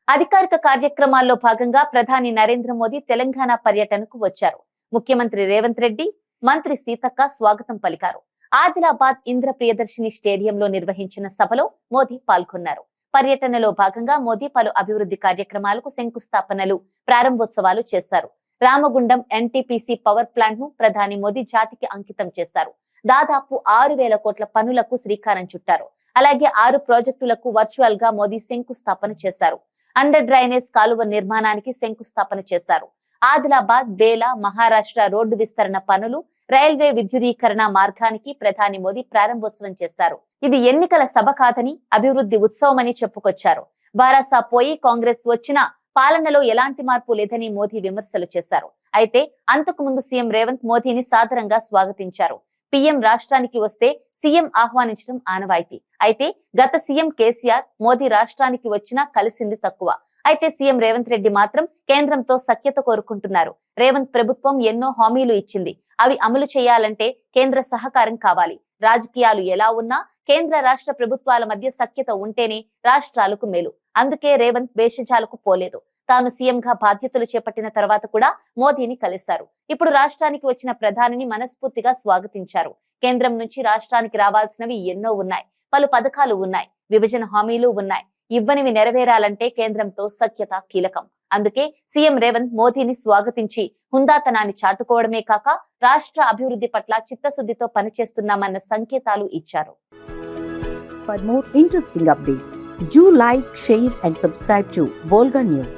అధికారిక కార్యక్రమాల్లో భాగంగా ప్రధాని నరేంద్ర మోదీ తెలంగాణ పర్యటనకు వచ్చారు. ముఖ్యమంత్రి రేవంత్ రెడ్డి, మంత్రి సీతక్క స్వాగతం పలికారు. ఆదిలాబాద్ ఇంద్ర ప్రియదర్శిని స్టేడియంలో నిర్వహించిన సభలో మోదీ పాల్గొన్నారు. పర్యటనలో భాగంగా మోదీ పలు అభివృద్ధి కార్యక్రమాలకు శంకుస్థాపనలు, ప్రారంభోత్సవాలు చేశారు. రామగుండం ఎన్టీపీసీ పవర్ ప్లాంట్ ను ప్రధాని మోదీ జాతికి అంకితం చేశారు. దాదాపు 6,000 కోట్ల పనులకు శ్రీకారం చుట్టారు. అలాగే 6 ప్రాజెక్టులకు వర్చువల్ గా మోదీ శంకుస్థాపన చేశారు. అండర్ డ్రైనేజ్ కాలువ నిర్మాణానికి శంకుస్థాపన చేశారు. ఆదిలాబాద్ బేలా మహారాష్ట్ర రోడ్డు విస్తరణ పనులు, రైల్వే విద్యుదీకరణ మార్గానికి ప్రధాని మోదీ ప్రారంభోత్సవం చేశారు. ఇది ఎన్నికల సభ కాదని అభివృద్ధి ఉత్సవమని చెప్పుకొచ్చారు. బారాసా పోయి కాంగ్రెస్ వచ్చినా పాలనలో ఎలాంటి మార్పు లేదని మోదీ విమర్శలు చేశారు. అయితే అంతకు ముందు సీఎం రేవంత్ మోదీని సాదరంగా స్వాగతించారు. పీఎం రాష్ట్రానికి వస్తే సీఎం ఆహ్వానించడం ఆనవాయితీ. అయితే గత సీఎం కేసీఆర్ మోదీ రాష్ట్రానికి వచ్చినా కలిసింది తక్కువ. అయితే సీఎం రేవంత్ రెడ్డి మాత్రం కేంద్రంతో సఖ్యత కోరుకుంటున్నారు. రేవంత్ ప్రభుత్వం ఎన్నో హామీలు ఇచ్చింది. అవి అమలు చేయాలంటే కేంద్ర సహకారం కావాలి. రాజకీయాలు ఎలా ఉన్నా కేంద్ర రాష్ట్ర ప్రభుత్వాల మధ్య సఖ్యత ఉంటేనే రాష్ట్రాలకు మేలు. అందుకే రేవంత్ భేషజాలకు పోలేదు. తాను సీఎంగా బాధ్యతలు చేపట్టిన తర్వాత కూడా మోదీని కలిశారు. ఇప్పుడు రాష్ట్రానికి వచ్చిన ప్రధానిని మనస్ఫూర్తిగా స్వాగతించారు. కేంద్రం నుంచి రాష్ట్రానికి రావాల్సినవి ఎన్నో ఉన్నాయి. పలు పథకాలు ఉన్నాయి. విభజన హామీలు ఉన్నాయి. ఇవ్వనివి నెరవేరాలంటే కేంద్రంతో సఖ్యత కీలకం. అందుకే సీఎం రేవంత్ మోదీని స్వాగతించి హుందాతనాన్ని చాటుకోవడమే కాక రాష్ట్ర అభివృద్ధి పట్ల చిత్తశుద్ధితో పనిచేస్తున్నామన్న సంకేతాలు ఇచ్చారు. For more interesting updates, do like, share and subscribe to Volga News.